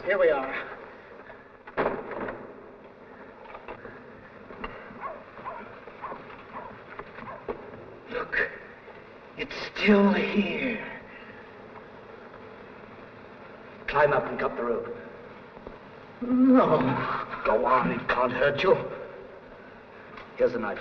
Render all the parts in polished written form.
Here we are. Look, it's still here. Climb up and cut the rope. No. Go on, it can't hurt you. Here's the knife.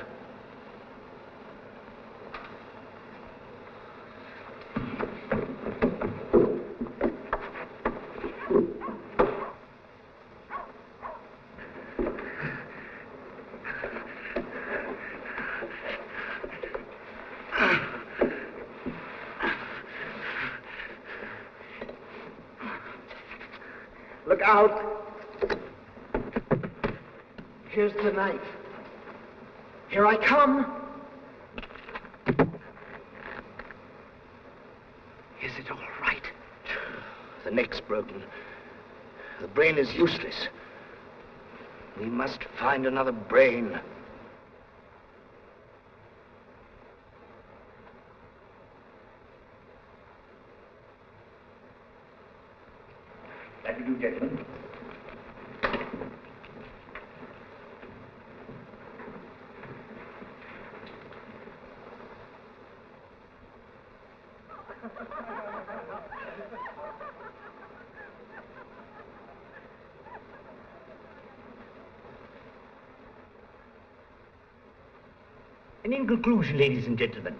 Look out. Here's the knife. Here I come. Is it all right? The neck's broken. The brain is useless. We must find another brain. That will do, gentlemen. And in conclusion, ladies and gentlemen,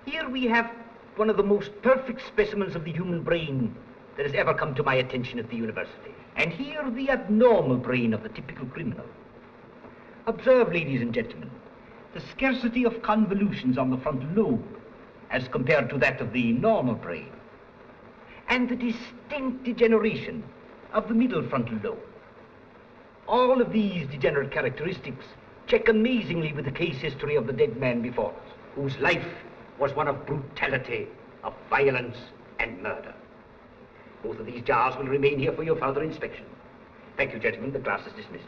here we have one of the most perfect specimens of the human brain that has ever come to my attention at the university. And here the abnormal brain of the typical criminal. Observe, ladies and gentlemen, the scarcity of convolutions on the frontal lobe as compared to that of the normal brain, and the distinct degeneration of the middle frontal lobe. All of these degenerate characteristics check amazingly with the case history of the dead man before us, whose life was one of brutality, of violence and murder. Both of these jars will remain here for your further inspection. Thank you, gentlemen. The class is dismissed.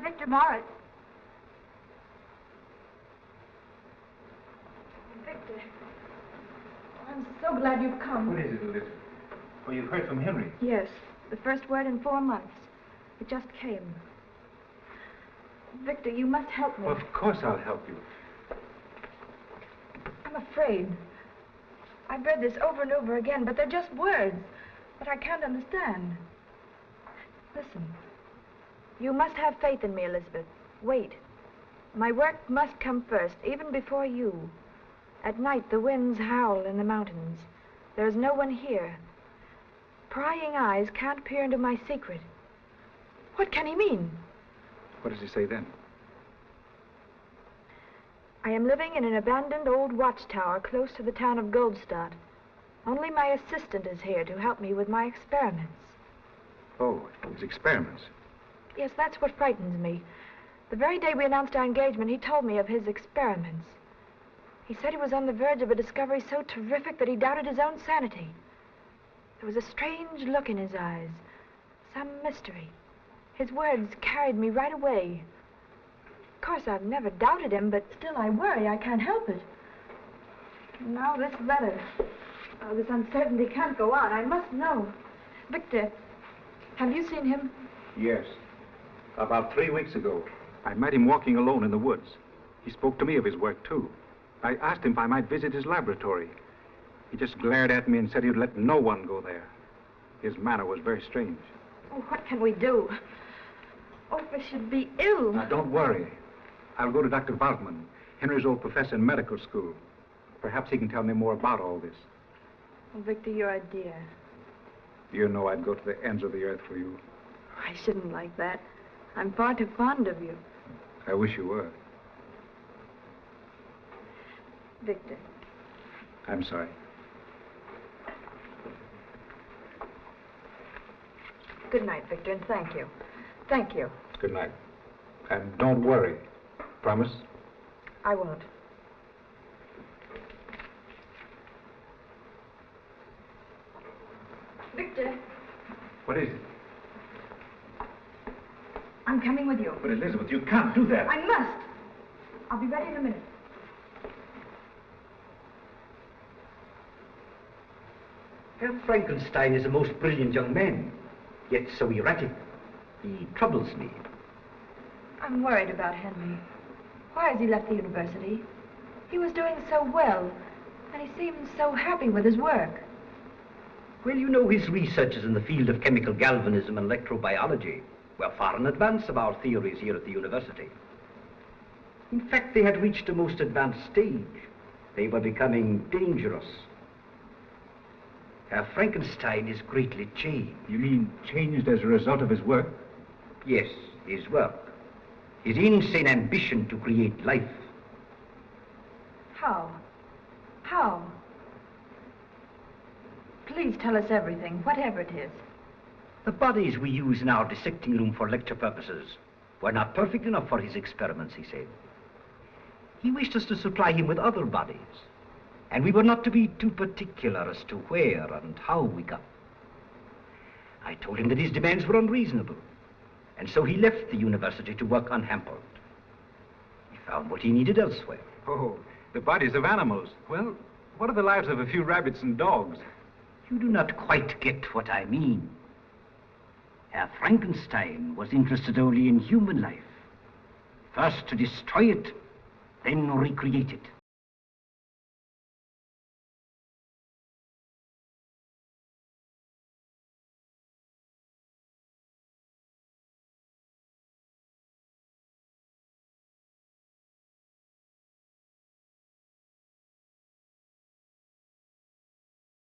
Victor Morris. Victor, I'm so glad you've come. What is it, Elizabeth? Oh, you've heard from Henry? Yes, the first word in 4 months. It just came. Victor, you must help me. Well, of course I'll help you. I'm afraid. I've read this over and over again, but they're just words that I can't understand. Listen. You must have faith in me, Elizabeth. Wait. My work must come first, even before you. At night, the winds howl in the mountains. There is no one here. Prying eyes can't peer into my secret. What can he mean? What does he say then? I am living in an abandoned old watchtower close to the town of Goldstadt. Only my assistant is here to help me with my experiments. Oh, his experiments. Yes, that's what frightens me. The very day we announced our engagement, he told me of his experiments. He said he was on the verge of a discovery so terrific that he doubted his own sanity. There was a strange look in his eyes, some mystery. His words carried me right away. Of course, I've never doubted him, but still I worry. I can't help it. Now this letter. Oh, this uncertainty can't go on. I must know. Victor, have you seen him? Yes. About 3 weeks ago. I met him walking alone in the woods. He spoke to me of his work, too. I asked him if I might visit his laboratory. He just glared at me and said he'd let no one go there. His manner was very strange. Oh, what can we do? Oh, if I should be ill. Now, don't worry. I'll go to Dr. Waldman, Henry's old professor in medical school. Perhaps he can tell me more about all this. Oh, Victor, you're a dear. You know I'd go to the ends of the earth for you. I shouldn't like that. I'm far too fond of you. I wish you were. Victor. I'm sorry. Good night, Victor, and thank you. Thank you. Good night. And don't worry. Promise? I won't. Victor, What is it? I'm coming with you. But Elizabeth, you can't do that. I must. I'll be ready in a minute. Herr Frankenstein is a most brilliant young man, yet so erratic. He troubles me. I'm worried about Henry. Why has he left the university? He was doing so well, and he seemed so happy with his work. Well, you know, his researches in the field of chemical galvanism and electrobiology were far in advance of our theories here at the university. In fact, they had reached a most advanced stage. They were becoming dangerous. Herr Frankenstein is greatly changed. You mean changed as a result of his work? Yes, his work. His insane ambition to create life. How? How? Please tell us everything, whatever it is. The bodies we use in our dissecting room for lecture purposes were not perfect enough for his experiments, he said. He wished us to supply him with other bodies, and we were not to be too particular as to where and how we got. I told him that his demands were unreasonable, and so he left the university to work unhampered. He found what he needed elsewhere. Oh, the bodies of animals. Well, what are the lives of a few rabbits and dogs? You do not quite get what I mean. Herr Frankenstein was interested only in human life. First to destroy it, then recreate it.